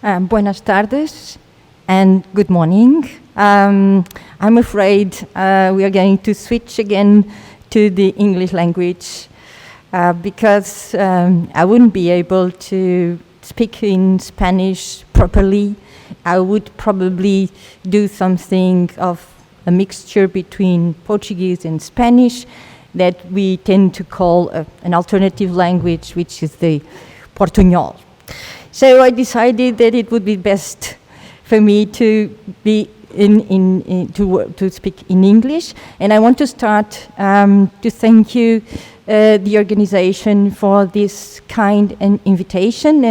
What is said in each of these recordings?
Buenas tardes and good morning. I'm afraid we are going to switch again to the English language because I wouldn't be able to speak in Spanish properly. I would probably do something of a mixture between Portuguese and Spanish that we tend to call an alternative language, which is the Portuñol. So I decided that it would be best for me to be to speak in English, and I want to start to thank you, the organization, for this kind of invitation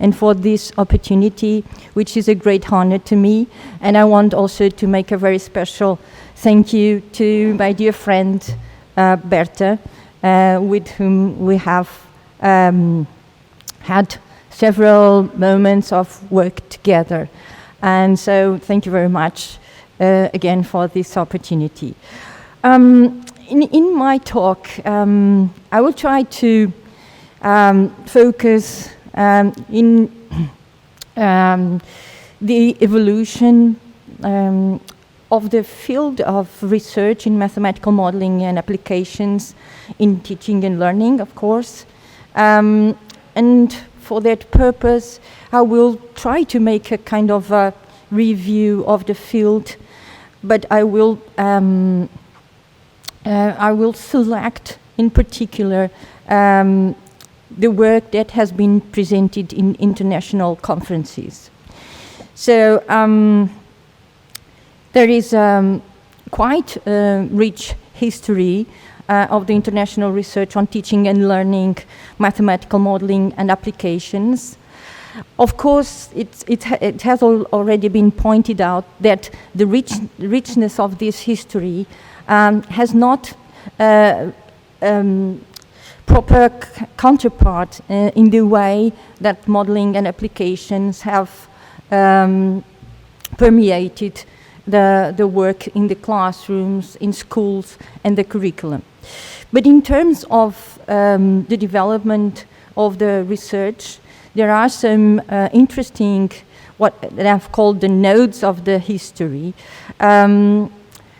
and for this opportunity, which is a great honor to me. And I want also to make a very special thank you to my dear friend Berta, with whom we have had several moments of work together. And so thank you very much again for this opportunity. In my talk, I will try to focus in the evolution of the field of research in mathematical modeling and applications in teaching and learning, of course. And for that purpose, I will try to make a kind of a review of the field, but I will select in particular the work that has been presented in international conferences. So there is quite a rich history of the international research on teaching and learning, mathematical modeling and applications. Of course, it has already been pointed out that the richness of this history has not proper counterpart in the way that modeling and applications have permeated the work in the classrooms, in schools, and the curriculum. But in terms of the development of the research, there are some interesting, what I've called the nodes of the history,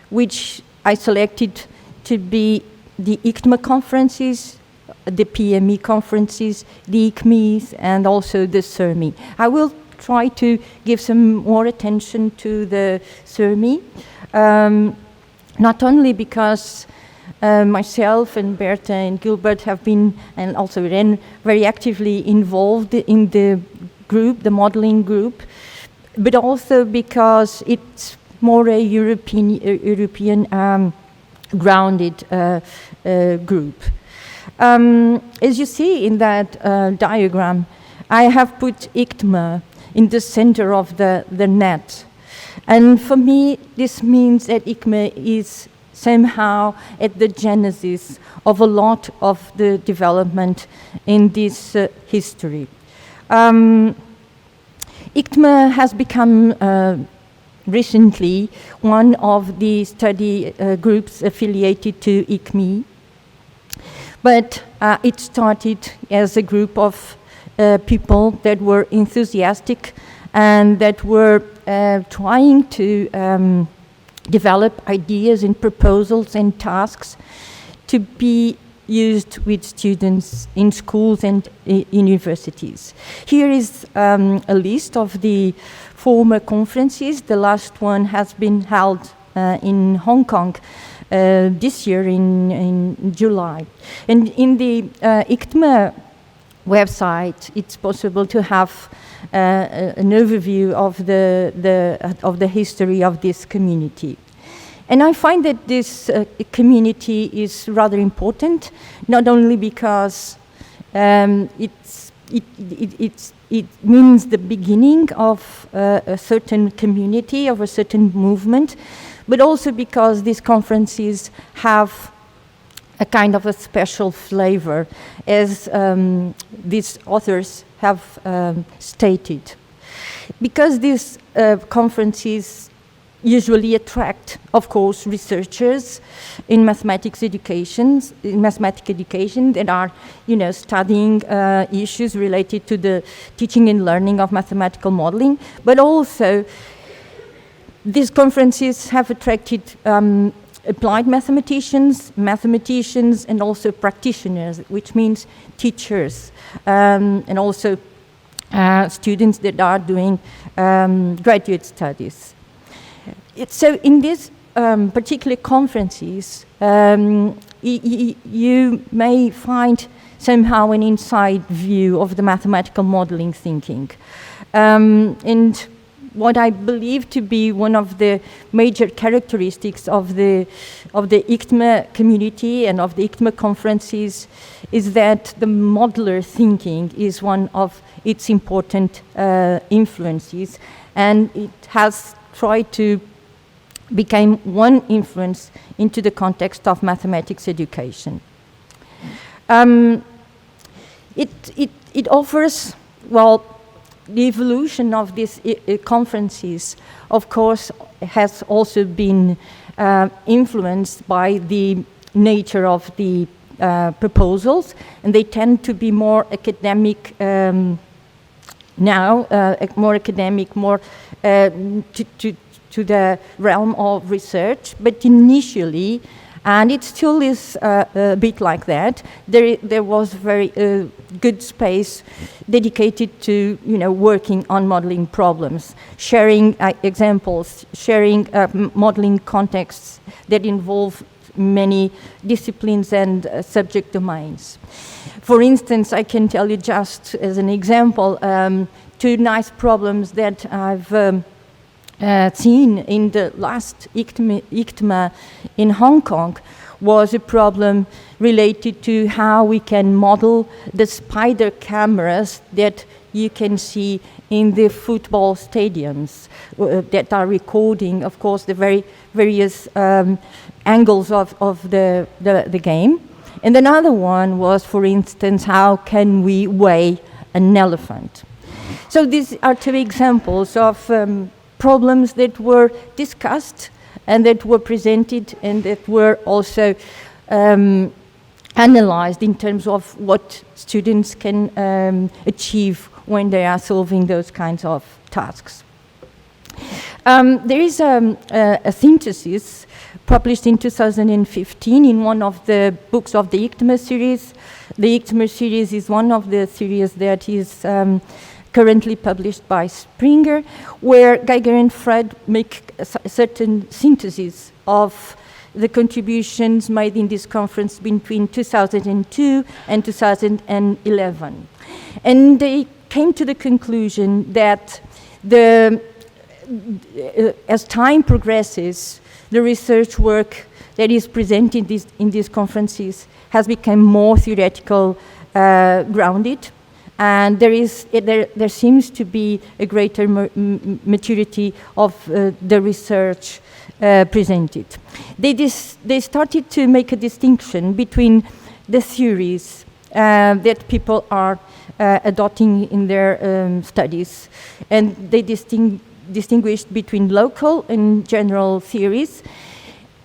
which I selected to be the ICTMA conferences, the PME conferences, the ICMEs, and also the CERMI. I will try to give some more attention to the CERMI, not only because myself and Berta and Gilbert have been, and also Irene, very actively involved in the group, the modeling group, but also because it's more a European grounded group. As you see in that diagram, I have put ICTMA in the center of the net. And for me, this means that ICMA is somehow at the genesis of a lot of the development in this history. ICTMA has become recently one of the study groups affiliated to ICME, but it started as a group of people that were enthusiastic and that were trying to develop ideas and proposals and tasks to be used with students in schools and universities. Here is a list of the former conferences. The last one has been held in Hong Kong this year in July. And in the ICTMA website, it's possible to have an overview of the history of this community. And I find that this community is rather important, not only because it means the beginning of a certain community, of a certain movement, but also because these conferences have a kind of a special flavor, as these authors have stated. Because these conferences usually attract, of course, researchers in mathematics education that are, studying issues related to the teaching and learning of mathematical modeling. But also, these conferences have attracted applied mathematicians, and also practitioners, which means teachers, and also students that are doing graduate studies. So in these particular conferences, you may find somehow an inside view of the mathematical modeling thinking. And what I believe to be one of the major characteristics of the ICTMA community and of the ICTMA conferences is that the modular thinking is one of its important influences, and it has tried to become one influence into the context of mathematics education. It offers, well, the evolution of these conferences, of course, has also been influenced by the nature of the proposals, and they tend to be more academic now, more academic, more to the realm of research, but initially, and it still is a bit like that, there was very good space dedicated to working on modeling problems, sharing examples, sharing modeling contexts that involve many disciplines and subject domains. For instance, I can tell you just as an example, two nice problems that I've seen in the last ICTMA in Hong Kong was a problem related to how we can model the spider cameras that you can see in the football stadiums that are recording, of course, the various angles of the game. And another one was, for instance, how can we weigh an elephant? So these are two examples of problems that were discussed and that were presented and that were also analyzed in terms of what students can achieve when they are solving those kinds of tasks. There is a synthesis published in 2015 in one of the books of the ICTMA series. The ICTMA series is one of the series that is currently published by Springer, where Geiger and Fred make a certain synthesis of the contributions made in this conference between 2002 and 2011. And they came to the conclusion that as time progresses, the research work that is presented in these conferences has become more theoretical grounded, and there seems to be a greater maturity of the research presented. They started to make a distinction between the theories that people are adopting in their studies, and they distinguished between local and general theories,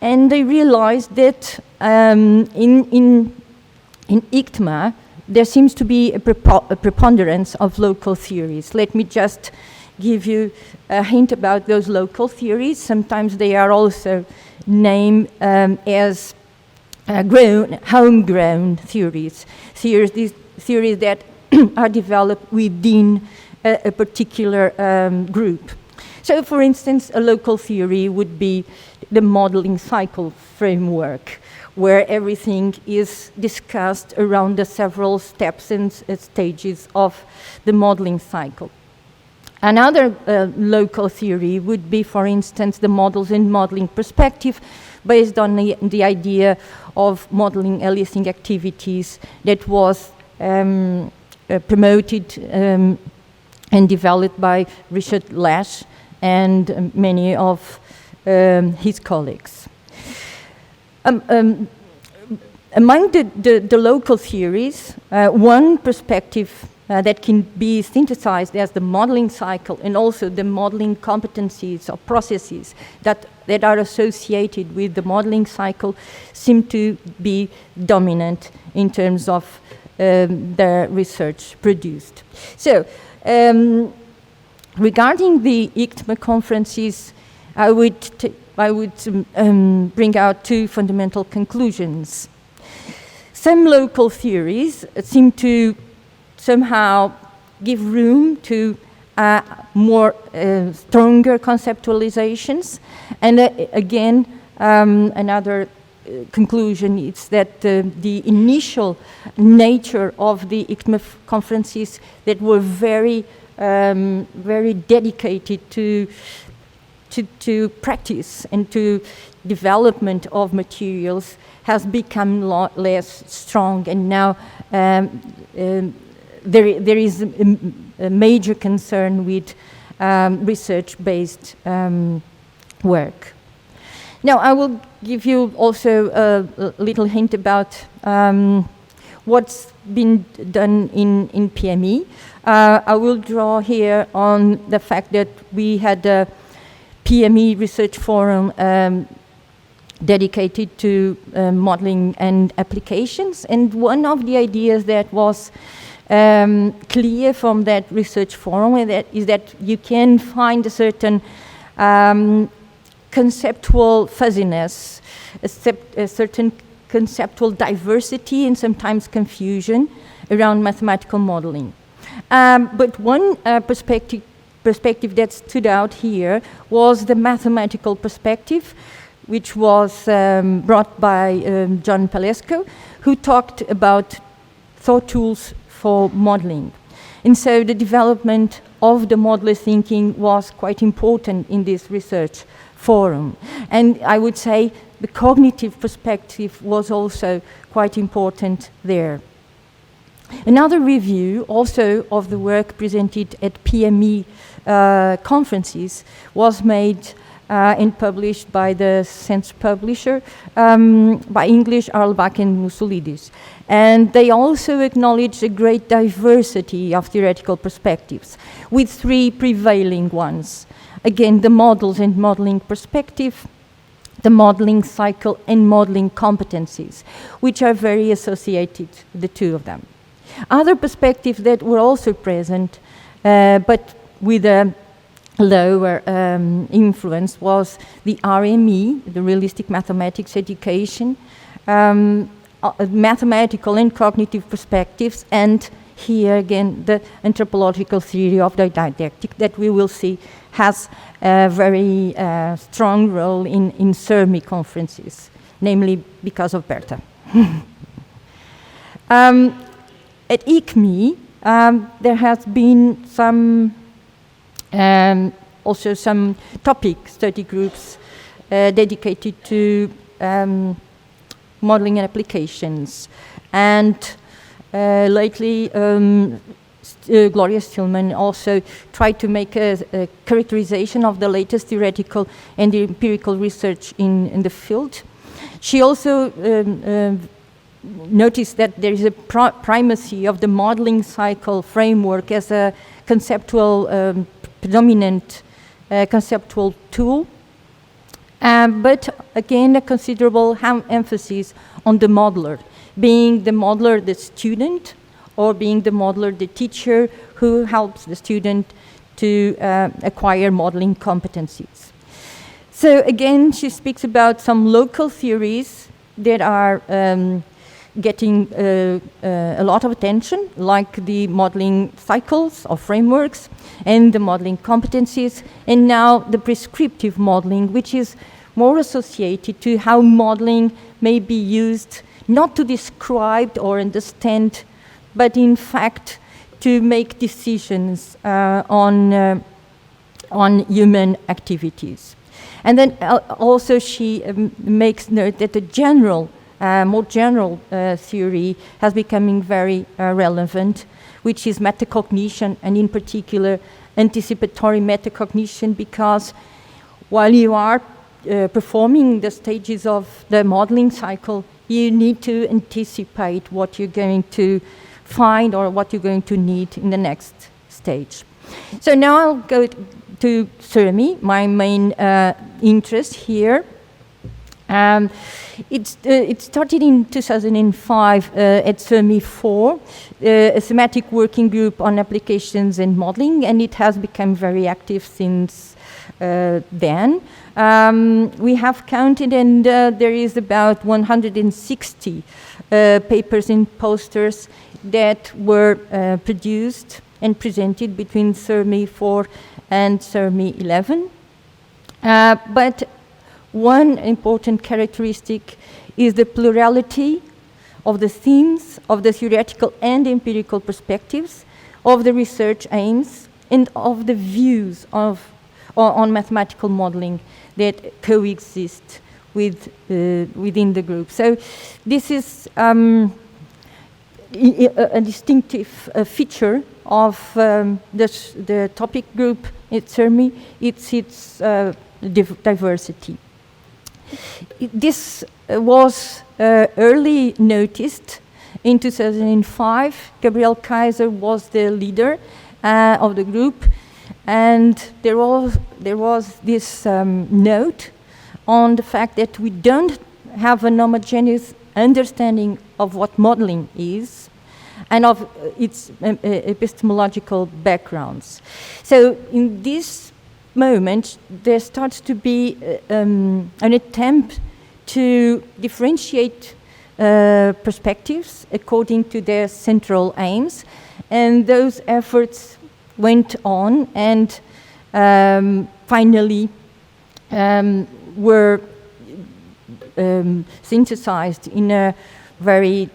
and they realized that in ICTMA there seems to be a preponderance of local theories. Let me just give you a hint about those local theories. Sometimes they are also named as homegrown theories, theories that are developed within a particular group. So, for instance, a local theory would be the modeling cycle framework, where everything is discussed around the several steps and stages of the modeling cycle. Another local theory would be, for instance, the models in modeling perspective, based on the idea of modeling aliasing activities that was promoted and developed by Richard Lash and many of his colleagues. Among the local theories, one perspective that can be synthesized as the modeling cycle, and also the modeling competencies or processes that are associated with the modeling cycle, seem to be dominant in terms of the research produced. So, regarding the ICTMA conferences, I would bring out two fundamental conclusions. Some local theories seem to somehow give room to more stronger conceptualizations, and again, another conclusion is that the initial nature of the ICTMA conferences that were very dedicated to practice and to development of materials has become less strong, and now there is a major concern with research-based work. Now, I will give you also a little hint about what's been done in PME. I will draw here on the fact that we had a PME research forum dedicated to modeling and applications, and one of the ideas that was clear from that research forum is that you can find a certain conceptual fuzziness, a certain conceptual diversity and sometimes confusion around mathematical modeling. But one perspective that stood out here was the mathematical perspective, which was brought by John Palesco, who talked about thought tools for modeling. And so the development of the modeler thinking was quite important in this research forum. And I would say the cognitive perspective was also quite important there. Another review also of the work presented at PME conferences was made and published by the Sense publisher by English, Arlbach and Moussoulidis. And they also acknowledge a great diversity of theoretical perspectives, with three prevailing ones. Again, the models and modeling perspective, the modeling cycle, and modeling competencies, which are very associated, the two of them. Other perspectives that were also present, but with a lower influence, was the RME, the realistic mathematics education, mathematical and cognitive perspectives, and here again the anthropological theory of the didactic that we will see has a very strong role in CERMI conferences, namely because of Bertha. At ICME, there has been some also some topic study groups dedicated to modeling and applications. And lately, Gloria Stillman also tried to make a characterization of the latest theoretical and empirical research in the field. She also noticed that there is a primacy of the modeling cycle framework as a conceptual, predominant conceptual tool, but again a considerable emphasis on the modeler, being the modeler the student, or being the modeler the teacher who helps the student to acquire modeling competencies. So again, she speaks about some local theories that are getting a lot of attention, like the modeling cycles or frameworks and the modeling competencies, and now the prescriptive modeling, which is more associated to how modeling may be used not to describe or understand, but in fact to make decisions on human activities. And then also she makes note that the general more general theory has becoming very relevant, which is metacognition, and in particular anticipatory metacognition, because while you are performing the stages of the modeling cycle, you need to anticipate what you're going to find or what you're going to need in the next stage. So now I'll go to Seiem, my main interest here. It started in 2005 at Seiem 4, a thematic working group on applications and modeling, and it has become very active since then. We have counted, and there is about 160 papers and posters that were produced and presented between Seiem 4 and Seiem 11. But one important characteristic is the plurality of the themes, of the theoretical and empirical perspectives, of the research aims, and of the views on mathematical modeling that coexist within the group. So this is a distinctive feature of the topic group at Seiem. It's its diversity. This was early noticed in 2005. Gabriel Kaiser was the leader of the group, and there was this note on the fact that we don't have an homogeneous understanding of what modeling is and of its epistemological backgrounds. So in this moment, there starts to be an attempt to differentiate perspectives according to their central aims, and those efforts went on and finally were synthesized in a very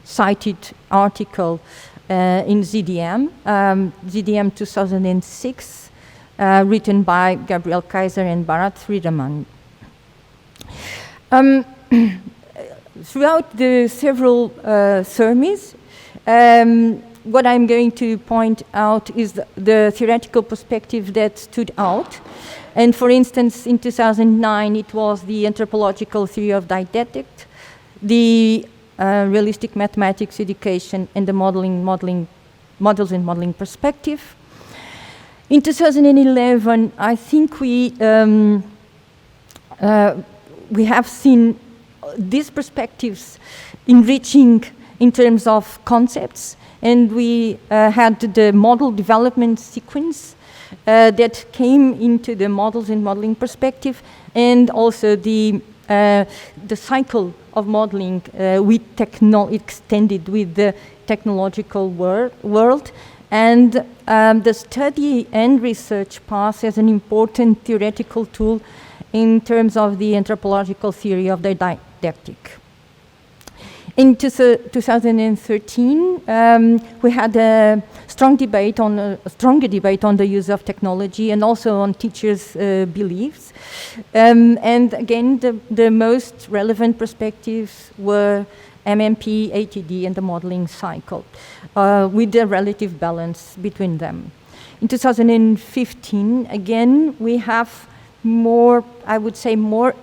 cited article in ZDM, ZDM 2006, written by Gabriel Kaiser and Bharat Sridaman. Throughout the several Seims, what I'm going to point out is the theoretical perspective that stood out. And for instance, in 2009, it was the anthropological theory of didactic, the realistic mathematics education, and the models and modeling perspective. In 2011, I think we have seen these perspectives enriching in terms of concepts, and we had the model development sequence that came into the models and modeling perspective, and also the cycle of modeling extended with the technological world, and the study and research path as an important theoretical tool in terms of the anthropological theory of the didactic. In 2013, we had a stronger debate on the use of technology and also on teachers' beliefs. And again, the most relevant perspectives were MMP, ATD, and the modeling cycle, with a relative balance between them. In 2015, again, we have more, I would say, more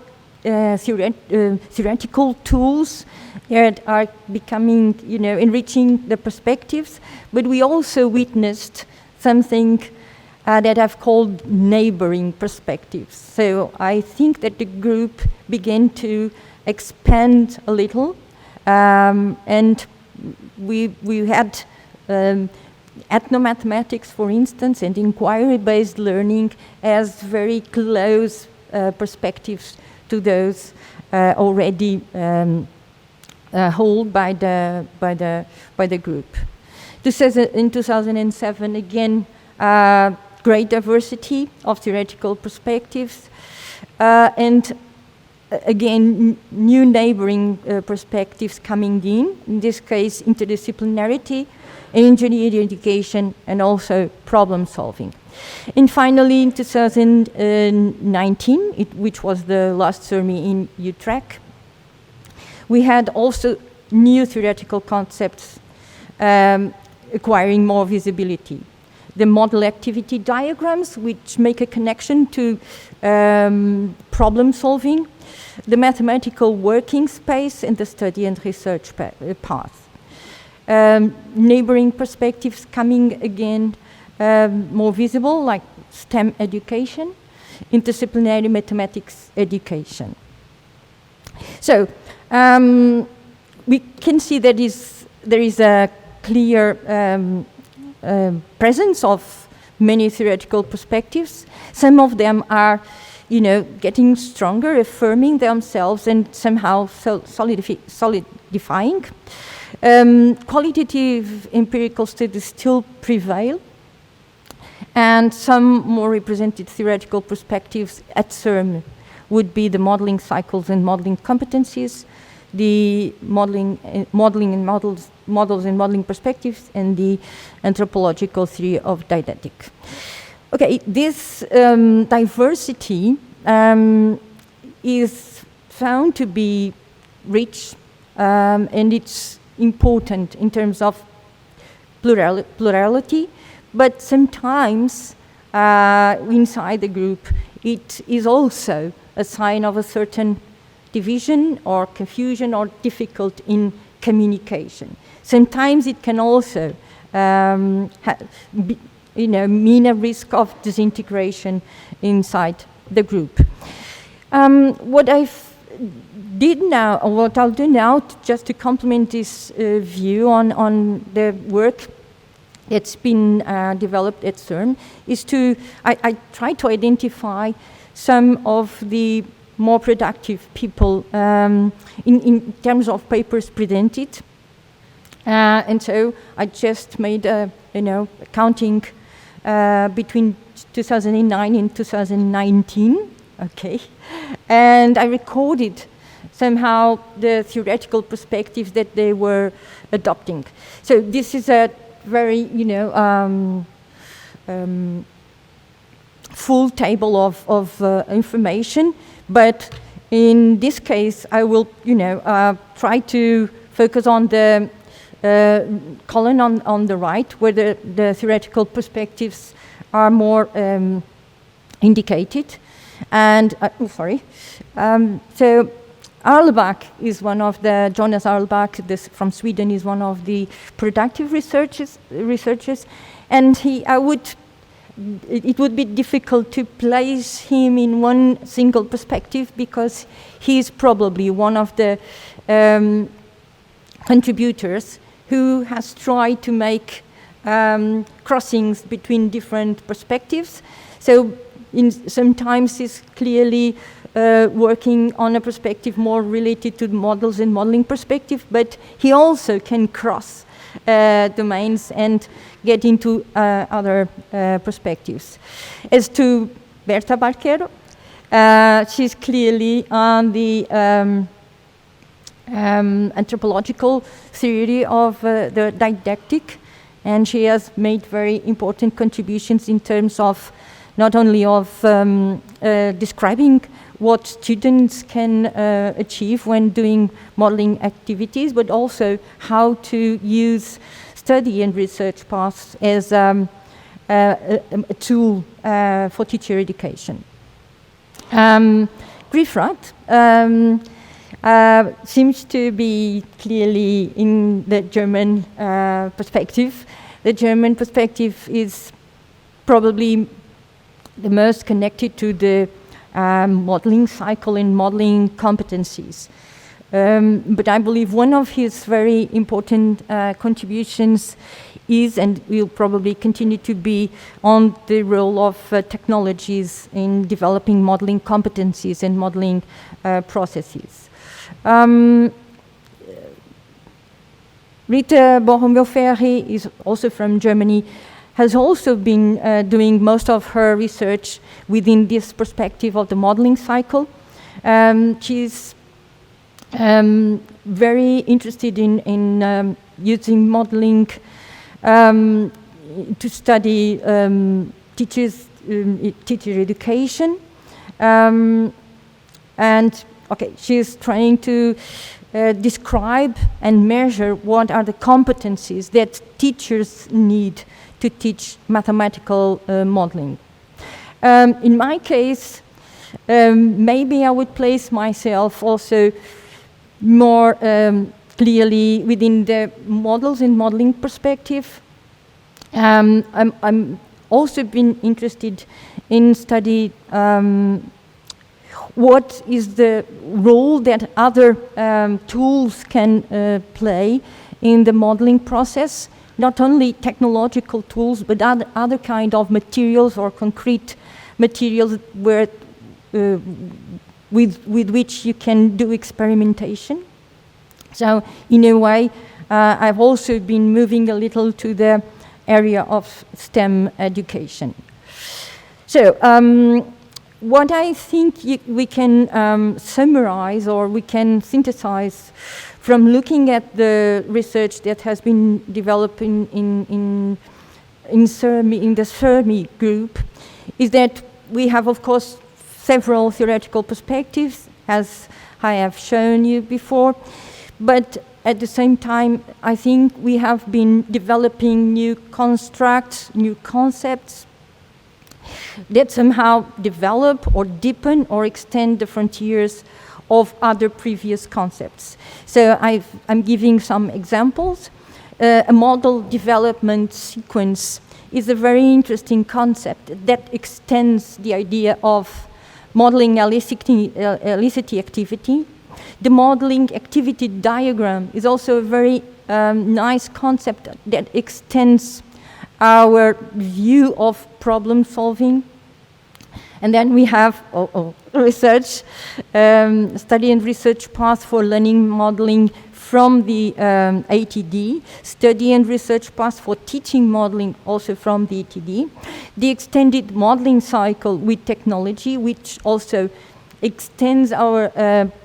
theoretical tools that are becoming, enriching the perspectives, but we also witnessed something that I've called neighboring perspectives. So I think that the group began to expand a little, and we had ethnomathematics, for instance, and inquiry-based learning as very close perspectives to those already held by the group. In 2007, again, great diversity of theoretical perspectives, and again, new neighboring perspectives coming in this case, interdisciplinarity, engineering education, and also problem solving. And finally, in 2019, which was the last Seiem in Utrecht, we had also new theoretical concepts acquiring more visibility. The model activity diagrams, which make a connection to problem solving, the mathematical working space, and the study and research path. neighboring perspectives coming again more visible, like STEM education, interdisciplinary mathematics education. So we can see that there is a clear presence of many theoretical perspectives. Some of them are, getting stronger, affirming themselves and somehow solidifying. Qualitative empirical studies still prevail, and some more represented theoretical perspectives at CERN would be the modeling cycles and modeling competencies, the modeling and models and modeling perspectives, and the anthropological theory of didactic. Okay, this diversity is found to be rich, and it's important in terms of plurality, but sometimes inside the group it is also a sign of a certain division or confusion or difficult in communication. Sometimes it can also mean a risk of disintegration inside the group. What I'll do now, just to complement this view on the work that's been developed at CERN, is I try to identify some of the more productive people in terms of papers presented. And so I just made a counting between 2009 and 2019, okay? And I recorded somehow the theoretical perspectives that they were adopting. So this is a very, full table of information, but in this case, I will, try to focus on the column on the right, where the theoretical perspectives are more indicated. And, so Arlebach is one of the, Jonas Arlebach from Sweden is one of the productive researchers, and it would be difficult to place him in one single perspective, because he is probably one of the contributors who has tried to make crossings between different perspectives. So sometimes he's clearly working on a perspective more related to the models and modeling perspective, but he also can cross domains and get into other perspectives. As to Berta Barquero, she's clearly on the anthropological theory of the didactic, and she has made very important contributions in terms of not only of describing what students can achieve when doing modeling activities, but also how to use study and research paths as a tool for teacher education. Griffrath seems to be clearly in the German perspective. The German perspective is probably the most connected to the modeling cycle and modeling competencies. But I believe one of his very important contributions is, and will probably continue to be, on the role of technologies in developing modeling competencies and modeling processes. Rita Borromeo-Ferri is also from Germany, has also been doing most of her research within this perspective of the modeling cycle. She's very interested in using modeling to study teacher education. And she's trying to describe and measure what are the competencies that teachers need to teach mathematical modeling. In my case, maybe I would place myself also more clearly within the models and modeling perspective. I'm also been interested in study what is the role that other tools can play in the modeling process, not only technological tools, but other kind of materials or concrete materials where, with which you can do experimentation. So in a way, I've also been moving a little to the area of STEM education. So what I think we can summarize or we can synthesize from looking at the research that has been developing in the Seiem group is that we have, of course, several theoretical perspectives, as I have shown you before, but at the same time, I think we have been developing new constructs, new concepts that somehow develop or deepen or extend the frontiers of other previous concepts. So I'm giving some examples. A model development sequence is a very interesting concept that extends the idea of modeling elicity activity. The modeling activity diagram is also a very nice concept that extends our view of problem solving. And then we have research, study and research path for learning modeling from the ATD, study and research path for teaching modeling also from the ATD, the extended modeling cycle with technology, which also extends our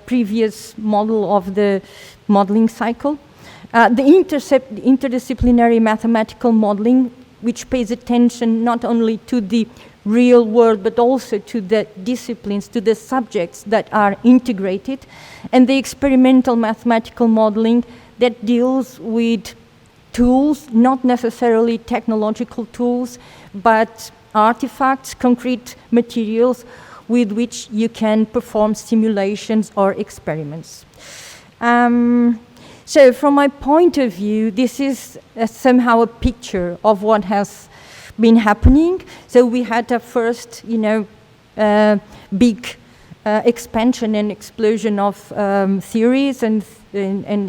previous model of the modeling cycle, the interdisciplinary mathematical modeling, which pays attention not only to the real world, but also to the disciplines, to the subjects that are integrated, and the experimental mathematical modeling that deals with tools, not necessarily technological tools, but artifacts, concrete materials with which you can perform simulations or experiments. So from my point of view, this is somehow a picture of what has been happening. So we had a first, big expansion and explosion of theories and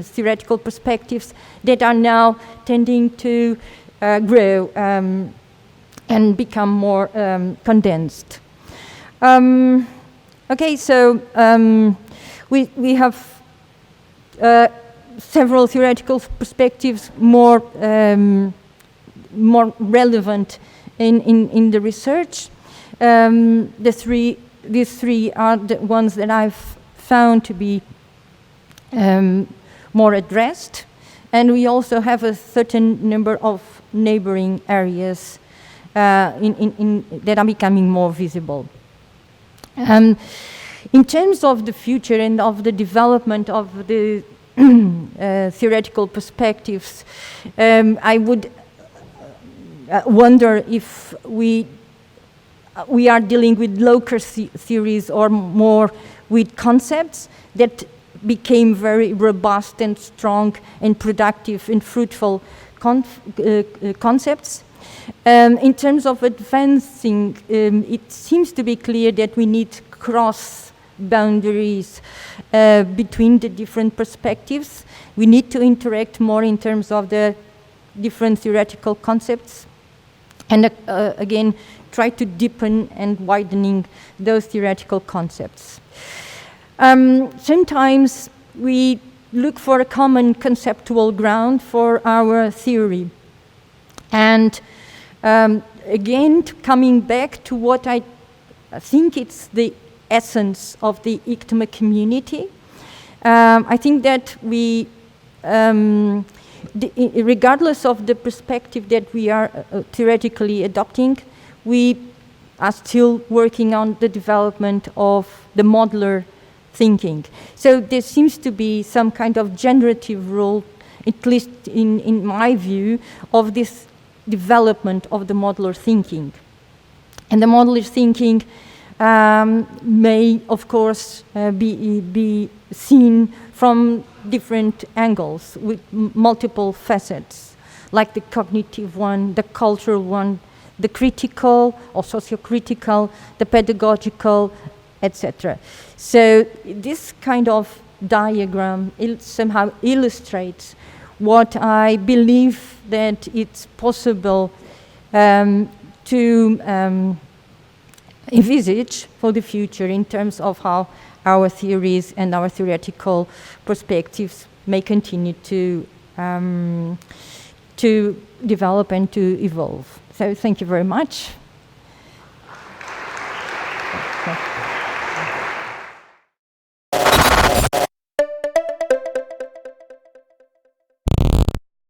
theoretical perspectives that are now tending to grow and become more condensed. Okay, so we have several theoretical perspectives more relevant in the research. These three are the ones that I've found to be more addressed, and we also have a certain number of neighboring areas that are becoming more visible. In terms of the future and of the development of the theoretical perspectives, I would wonder if we are dealing with local theories or more with concepts that became very robust and strong and productive and fruitful concepts. In terms of advancing, it seems to be clear that we need cross boundaries between the different perspectives. We need to interact more in terms of the different theoretical concepts, and again, try to deepen and widening those theoretical concepts. Sometimes we look for a common conceptual ground for our theory. And again, coming back to what I think it's the essence of the ICTMA community, I think that we, regardless of the perspective that we are theoretically adopting, we are still working on the development of the modular thinking. So there seems to be some kind of generative role, at least in my view, of this development of the modular thinking. And the modular thinking may, of course, be seen from different angles with multiple facets, like the cognitive one, the cultural one, the critical or socio-critical, the pedagogical, etc. So this kind of diagram somehow illustrates what I believe that it's possible to envisage for the future in terms of how our theories and our theoretical perspectives may continue to develop and to evolve. So thank you very much.